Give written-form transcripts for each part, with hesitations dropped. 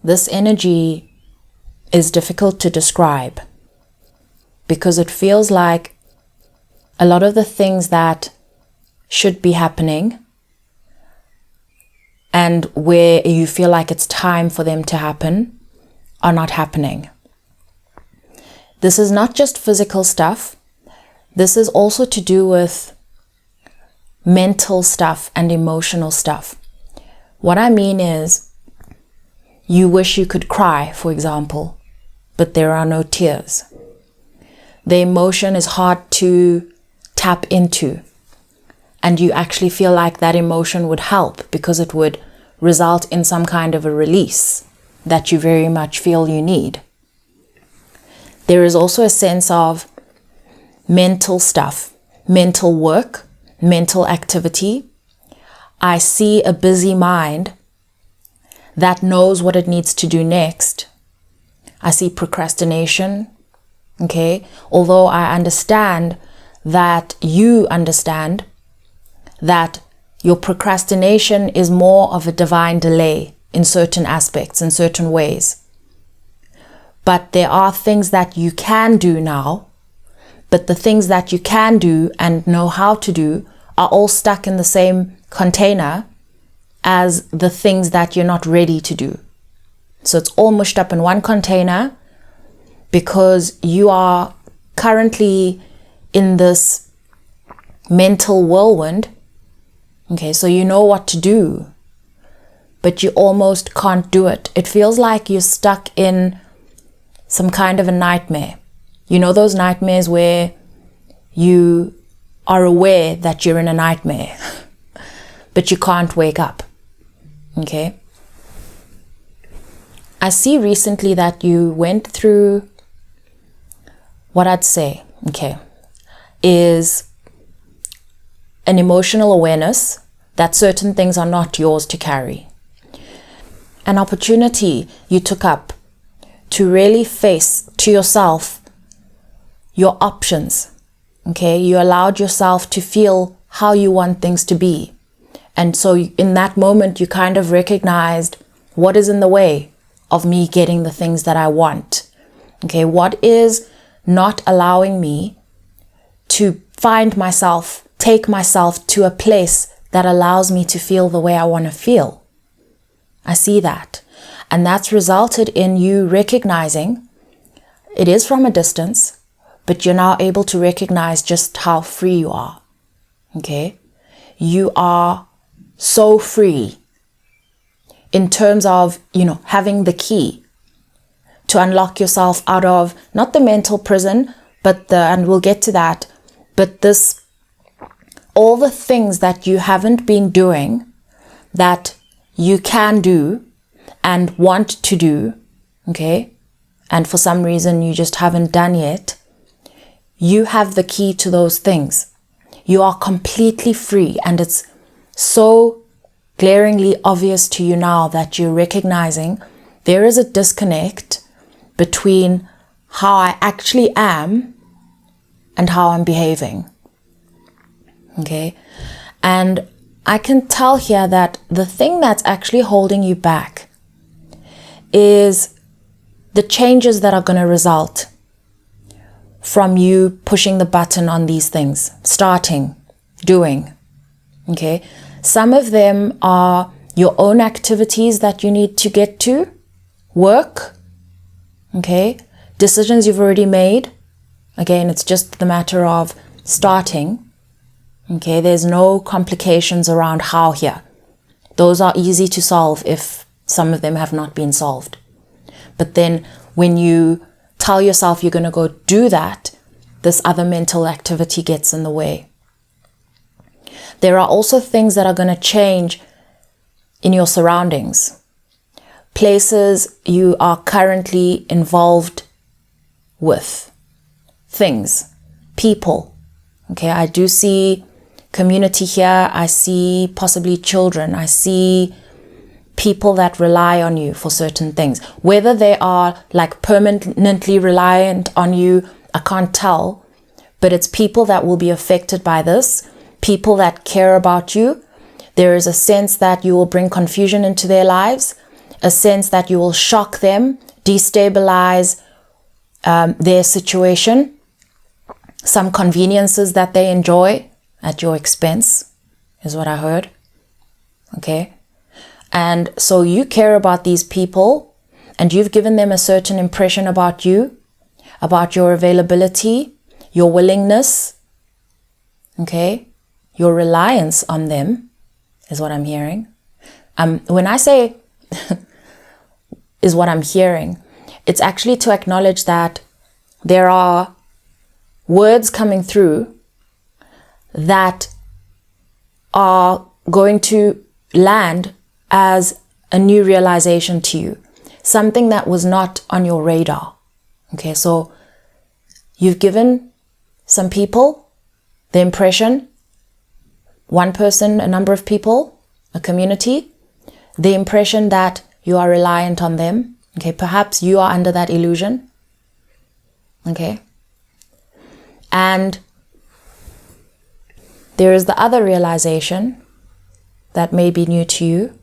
this energy is difficult to describe because it feels like a lot of the things that should be happening and where you feel like it's time for them to happen are not happening. This is not just physical stuff. This is also to do with mental stuff and emotional stuff. What I mean is, you wish you could cry, for example, but there are no tears. The emotion is hard to tap into, and you actually feel like that emotion would help because it would result in some kind of a release that you very much feel you need. There is also a sense of mental stuff, mental work, mental activity. I see a busy mind that knows what it needs to do next. I see procrastination, okay? Although I understand that you understand that your procrastination is more of a divine delay in certain aspects, in certain ways. But there are things that you can do now, but the things that you can do and know how to do are all stuck in the same container as the things that you're not ready to do. So it's all mushed up in one container because you are currently in this mental whirlwind. Okay, so you know what to do, but you almost can't do it. It feels like you're stuck in some kind of a nightmare. You know those nightmares where you are aware that you're in a nightmare, but you can't wake up. Okay? I see recently that you went through what I'd say, okay, is an emotional awareness that certain things are not yours to carry. An opportunity you took up to really face to yourself your options. Okay, you allowed yourself to feel how you want things to be. And so in that moment, you kind of recognized what is in the way of me getting the things that I want. Okay, what is not allowing me to find myself, take myself to a place that allows me to feel the way I want to feel. I see that. And that's resulted in you recognizing, it is from a distance, but you're now able to recognize just how free you are. Okay? You are so free in terms of, having the key to unlock yourself out of not the mental prison, but and we'll get to that, but all the things that you haven't been doing that you can do and want to do, okay? And for some reason you just haven't done yet. You have the key to those things. You are completely free, and it's so glaringly obvious to you now that you're recognizing there is a disconnect between how I actually am and how I'm behaving. Okay? And I can tell here that the thing that's actually holding you back is the changes that are going to result from you pushing the button on these things, starting, doing. Okay? Some of them are your own activities that you need to get to, work, okay? Decisions you've already made. Again, it's just the matter of starting. Okay, there's no complications around how here. Those are easy to solve if some of them have not been solved. But then when you tell yourself you're going to go do that, this other mental activity gets in the way. There are also things that are going to change in your surroundings. Places you are currently involved with. Things. People. Okay, I do see community here. I see possibly children. I see people that rely on you for certain things. Whether they are like permanently reliant on you, I can't tell. But it's people that will be affected by this. People that care about you. There is a sense that you will bring confusion into their lives. a sense that you will shock them, destabilize their situation, some conveniences that they enjoy at your expense, is what I heard. Okay? And so you care about these people, and you've given them a certain impression about you, about your availability, your willingness, okay? Your reliance on them is what I'm hearing. When I say is what I'm hearing, it's actually to acknowledge that there are words coming through that are going to land as a new realization to you, something that was not on your radar. Okay, so you've given some people the impression, one person, a number of people, a community, the impression that you are reliant on them. Okay, perhaps you are under that illusion. Okay, and there is the other realization that may be new to you,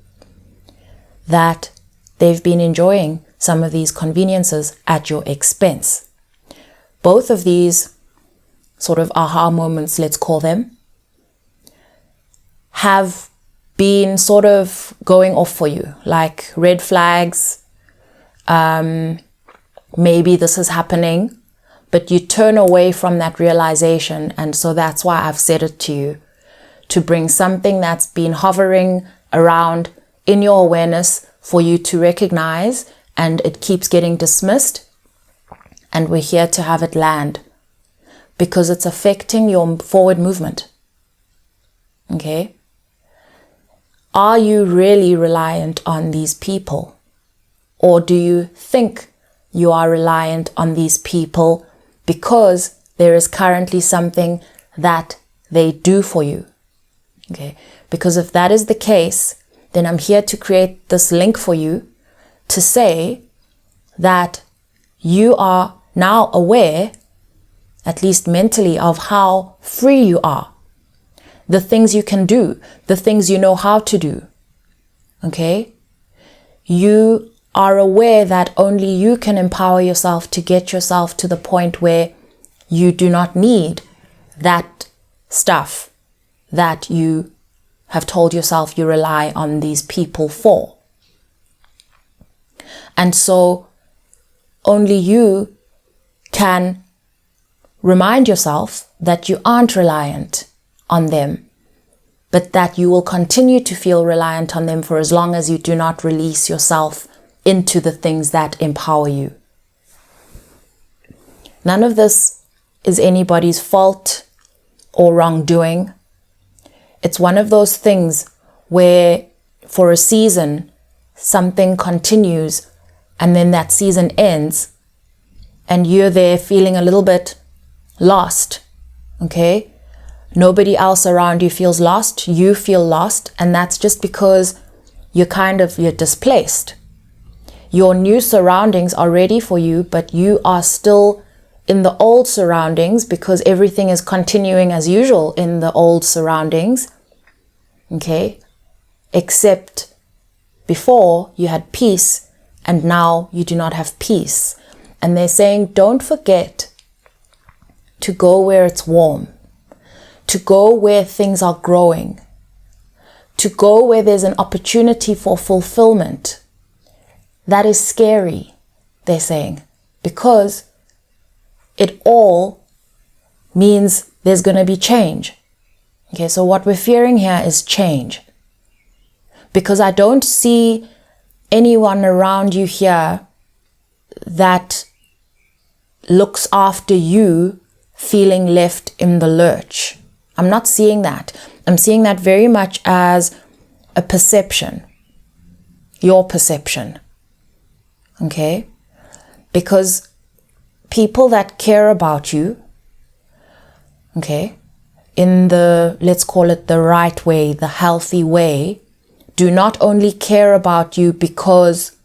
that they've been enjoying some of these conveniences at your expense. Both of these sort of aha moments, let's call them, have been sort of going off for you, like red flags. Maybe this is happening, but you turn away from that realization. And so that's why I've said it to you, to bring something that's been hovering around in your awareness for you to recognize, and it keeps getting dismissed. And we're here to have it land because it's affecting your forward movement. Okay? Are you really reliant on these people? Or do you think you are reliant on these people because there is currently something that they do for you? Okay? Because if that is the case, then I'm here to create this link for you to say that you are now aware, at least mentally, of how free you are. The things you can do, the things you know how to do. Okay? You are aware that only you can empower yourself to get yourself to the point where you do not need that stuff that you have told yourself you rely on these people for. And so only you can remind yourself that you aren't reliant on them, but that you will continue to feel reliant on them for as long as you do not release yourself into the things that empower you. None of this is anybody's fault or wrongdoing. It's one of those things where for a season, something continues and then that season ends and you're there feeling a little bit lost. Okay? Nobody else around you feels lost. You feel lost, and that's just because you're displaced. Your new surroundings are ready for you, but you are still in the old surroundings because everything is continuing as usual in the old surroundings. Okay? Except before you had peace and now you do not have peace. And they're saying, don't forget to go where it's warm, to go where things are growing, to go where there's an opportunity for fulfillment. That is scary, they're saying, because it all means there's going to be change. Okay, so what we're fearing here is change. Because I don't see anyone around you here that looks after you feeling left in the lurch. I'm not seeing that. I'm seeing that very much as a perception. Your perception. Okay? Because people that care about you, okay, in the, let's call it the right way, the healthy way, do not only care about you because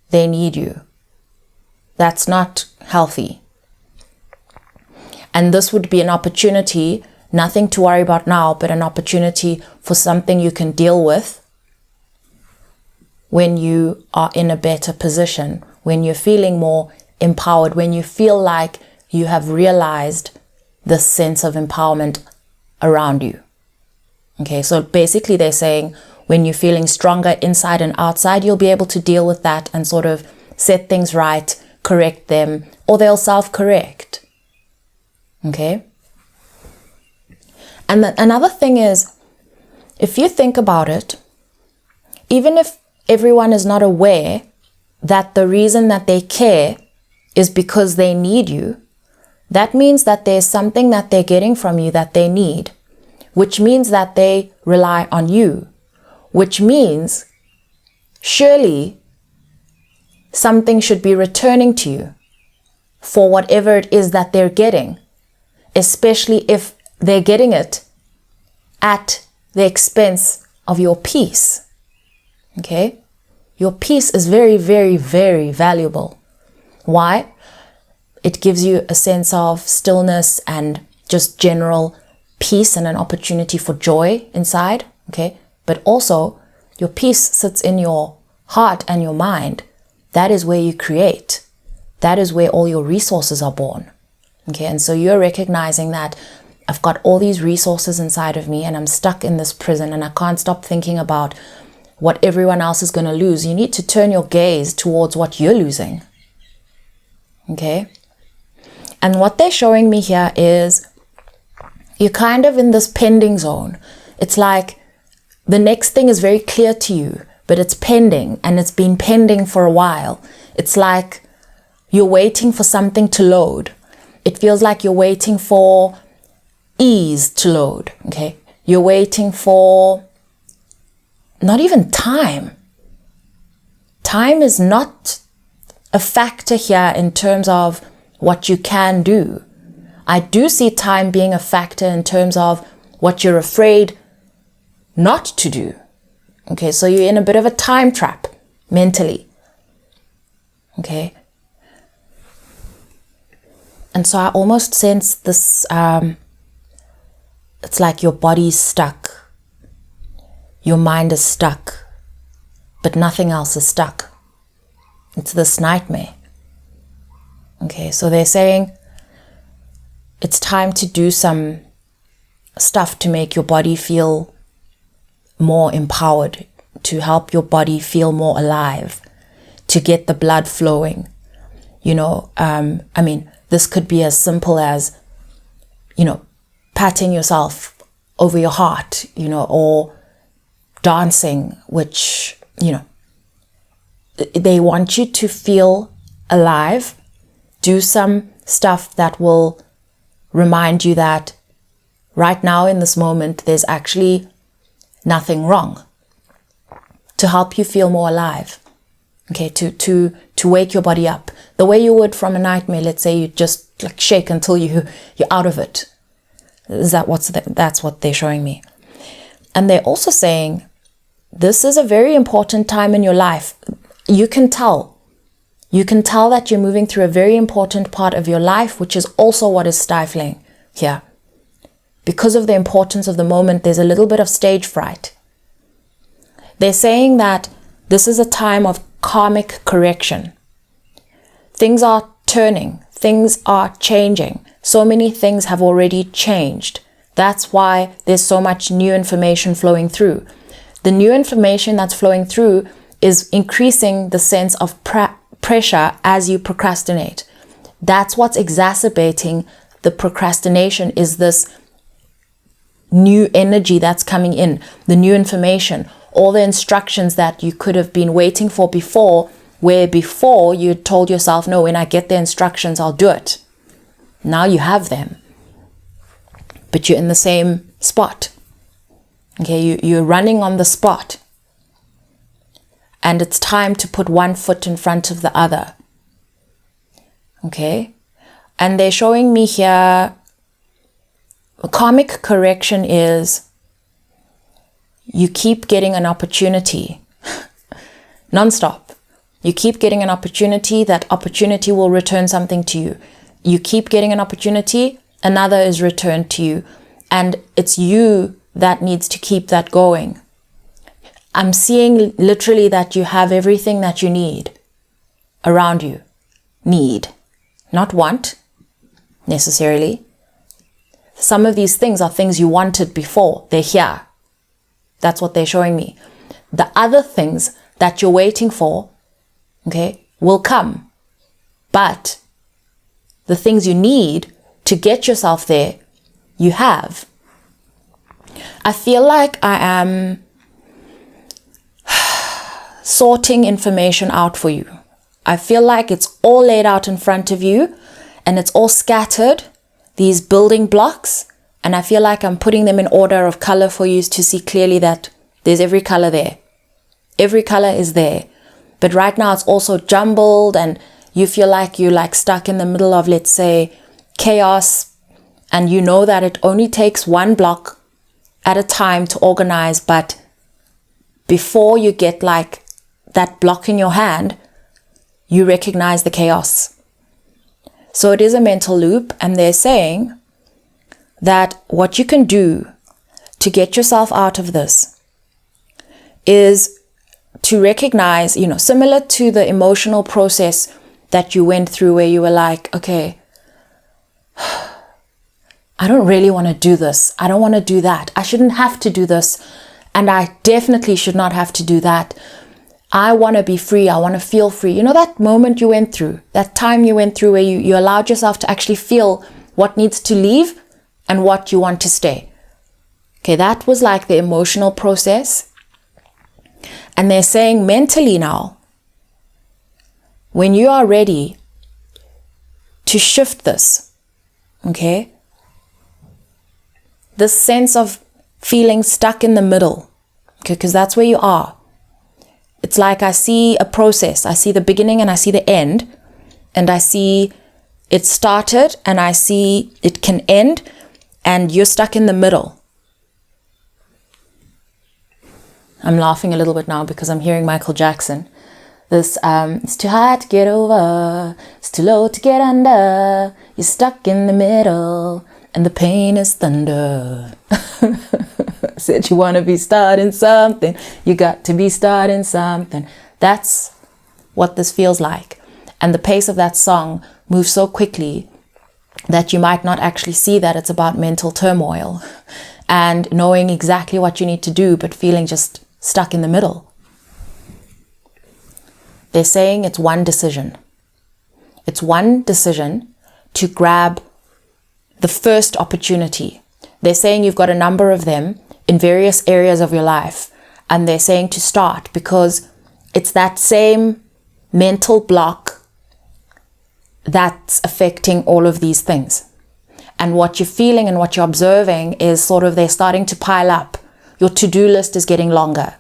they need you. That's not healthy. And this would be an opportunity, nothing to worry about now, but an opportunity for something you can deal with when you are in a better position, when you're feeling more empowered, when you feel like you have realized this sense of empowerment around you. Okay, so basically they're saying when you're feeling stronger inside and outside, you'll be able to deal with that and sort of set things right, correct them, or they'll self-correct. Okay? And another thing is, if you think about it, even if everyone is not aware that the reason that they care is because they need you, that means that there's something that they're getting from you that they need, which means that they rely on you, which means surely something should be returning to you for whatever it is that they're getting, especially if they're getting it at the expense of your peace. Okay? Your peace is very, very, very valuable. Why? It gives you a sense of stillness and just general peace and an opportunity for joy inside. Okay? But also, your peace sits in your heart and your mind. That is where you create. That is where all your resources are born. Okay? And so you're recognizing that I've got all these resources inside of me and I'm stuck in this prison and I can't stop thinking about what everyone else is going to lose. You need to turn your gaze towards what you're losing. Okay? And what they're showing me here is you're kind of in this pending zone. It's like the next thing is very clear to you, but it's pending and it's been pending for a while. It's like you're waiting for something to load. It feels like you're waiting for ease to load. Okay? You're waiting for not even time. Time is not a factor here in terms of what you can do. I do see time being a factor in terms of what you're afraid not to do. Okay, so you're in a bit of a time trap mentally. Okay. And so I almost sense this, it's like your body's stuck. Your mind is stuck, but nothing else is stuck. It's this nightmare. Okay, so they're saying it's time to do some stuff to make your body feel more empowered, to help your body feel more alive, to get the blood flowing. You know, I mean, this could be as simple as, you know, patting yourself over your heart, you know, or dancing, which, you know, they want you to feel alive. Do some stuff that will remind you that right now in this moment, there's actually nothing wrong, to help you feel more alive. Okay, to wake your body up the way you would from a nightmare. Let's say you just like shake until you're out of it. That's what they're showing me. And they're also saying this is a very important time in your life. You can tell that you're moving through a very important part of your life, which is also what is stifling here. Because of the importance of the moment, there's a little bit of stage fright. They're saying that this is a time of karmic correction. Things are turning. Things are changing. So many things have already changed. That's why there's so much new information flowing through. The new information that's flowing through is increasing the sense of pressure as you procrastinate. That's what's exacerbating the procrastination, is this new energy that's coming in, the new information, all the instructions that you could have been waiting for before, where before you told yourself, no, when I get the instructions, I'll do it. Now you have them, but you're in the same spot. Okay, you're running on the spot. And it's time to put one foot in front of the other. Okay? And they're showing me here, karmic correction is you keep getting an opportunity non-stop. You keep getting an opportunity, that opportunity will return something to you. You keep getting an opportunity, another is returned to you. And it's you that needs to keep that going. I'm seeing literally that you have everything that you need around you. Need, not want necessarily. Some of these things are things you wanted before. They're here. That's what they're showing me. The other things that you're waiting for, okay, will come. But the things you need to get yourself there, you have. I feel like I am sorting information out for you. I feel like it's all laid out in front of you and it's all scattered, these building blocks, and I feel like I'm putting them in order of color for you to see clearly that there's every color there. Every color is there. But right now it's also jumbled and you feel like you're like stuck in the middle of, let's say, chaos, and you know that it only takes one block at a time to organize, but before you get like that block in your hand, you recognize the chaos. So it is a mental loop, and they're saying that what you can do to get yourself out of this is to recognize, similar to the emotional process that you went through where you were like, okay, I don't really want to do this. I don't want to do that. I shouldn't have to do this. And I definitely should not have to do that. I want to be free. I want to feel free. You know that moment you went through, that time you went through where you allowed yourself to actually feel what needs to leave and what you want to stay. Okay, that was like the emotional process. And they're saying mentally now, when you are ready to shift this, okay, this sense of feeling stuck in the middle, okay, because that's where you are. It's like I see a process. I see the beginning and I see the end, and I see it started and I see it can end, and you're stuck in the middle. I'm laughing a little bit now because I'm hearing Michael Jackson. This, it's too hard to get over, it's too low to get under, you're stuck in the middle, and the pain is thunder. Said you want to be starting something, you got to be starting something. That's what this feels like. And the pace of that song moves so quickly that you might not actually see that it's about mental turmoil and knowing exactly what you need to do, but feeling just stuck in the middle. They're saying it's one decision. It's one decision to grab the first opportunity. They're saying you've got a number of them in various areas of your life, and they're saying to start because it's that same mental block that's affecting all of these things. And what you're feeling and what you're observing is sort of they're starting to pile up. Your to-do list is getting longer.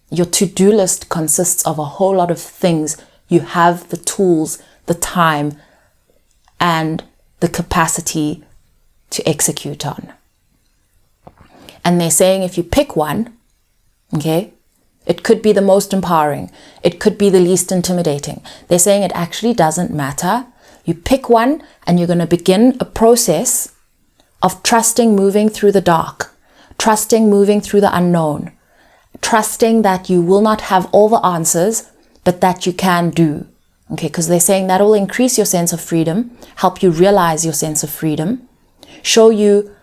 Your to-do list consists of a whole lot of things. You have the tools, the time, and the capacity to execute on. And they're saying if you pick one, okay, it could be the most empowering. It could be the least intimidating. They're saying it actually doesn't matter. You pick one and you're going to begin a process of trusting moving through the dark, trusting moving through the unknown, trusting that you will not have all the answers, but that you can do. Okay, because they're saying that will increase your sense of freedom, help you realize your sense of freedom, show you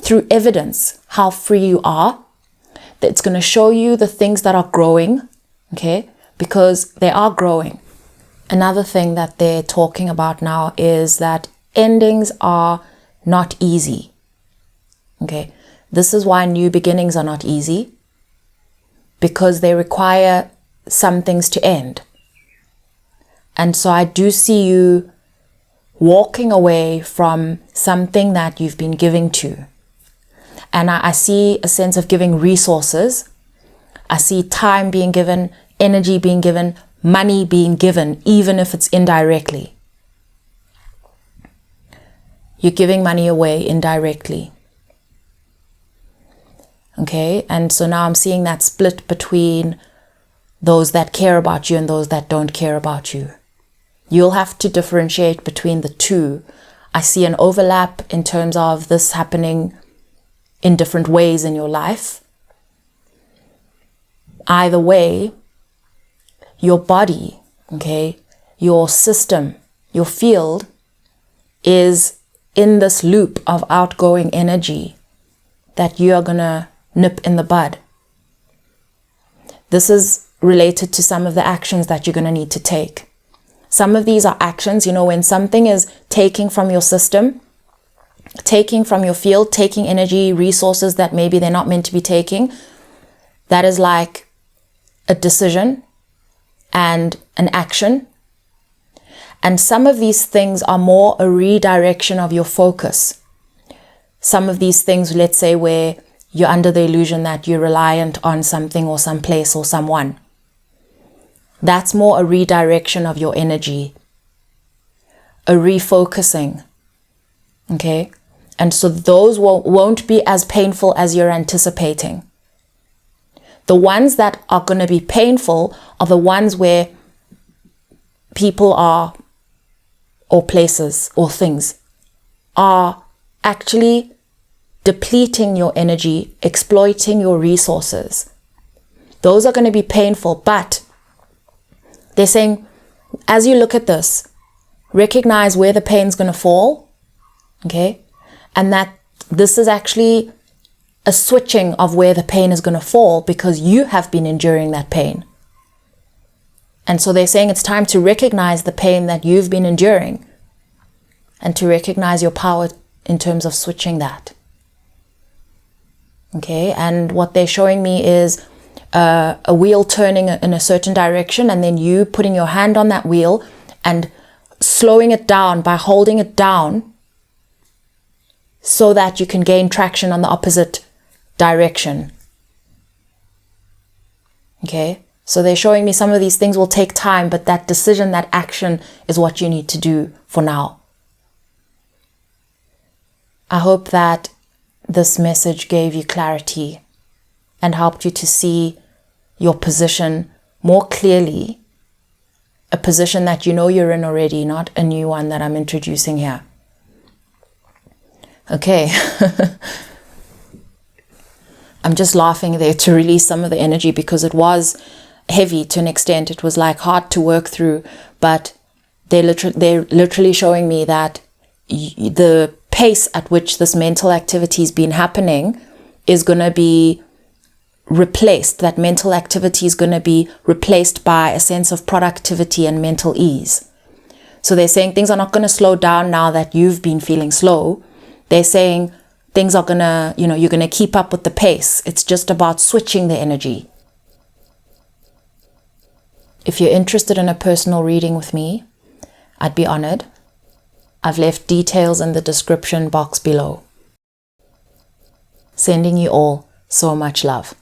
through evidence how free you are. That it's going to show you the things that are growing, okay, because they are growing. Another thing that they're talking about now is that endings are not easy. Okay, this is why new beginnings are not easy, because they require some things to end. And so I do see you walking away from something that you've been giving to. And I see a sense of giving resources. I see time being given, energy being given, money being given, even if it's indirectly. You're giving money away indirectly. Okay, and so now I'm seeing that split between those that care about you and those that don't care about you. You'll have to differentiate between the two. I see an overlap in terms of this happening in different ways in your life. either way, your body, okay, your system, your field is in this loop of outgoing energy that you are going to nip in the bud. This is related to some of the actions that you're going to need to take. Some of these are actions, when something is taking from your system, taking from your field, taking energy, resources that maybe they're not meant to be taking, that is like a decision and an action. And some of these things are more a redirection of your focus. Some of these things, let's say, where you're under the illusion that you're reliant on something or some place or someone. That's more a redirection of your energy, a refocusing. Okay? And so those won't be as painful as you're anticipating. The ones that are going to be painful are the ones where people are, or places or things, are actually depleting your energy, exploiting your resources. Those are going to be painful, but they're saying, as you look at this, recognize where the pain's going to fall, okay? And that this is actually a switching of where the pain is going to fall because you have been enduring that pain. And so they're saying it's time to recognize the pain that you've been enduring and to recognize your power in terms of switching that. Okay, and what they're showing me is a wheel turning in a certain direction, and then you putting your hand on that wheel and slowing it down by holding it down so that you can gain traction on the opposite direction. Okay, so they're showing me some of these things will take time, but that decision, that action is what you need to do for now. I hope that this message gave you clarity and helped you to see your position more clearly, a position that you know you're in already, not a new one that I'm introducing here. Okay. I'm just laughing there to release some of the energy because it was heavy to an extent. It was like hard to work through, but they're literally showing me that the pace at which this mental activity has been happening is going to be replaced. That mental activity is going to be replaced by a sense of productivity and mental ease. So they're saying things are not going to slow down now that you've been feeling slow. They're saying things are going to, you're going to keep up with the pace. It's just about switching the energy. If you're interested in a personal reading with me, I'd be honored. I've left details in the description box below. Sending you all so much love.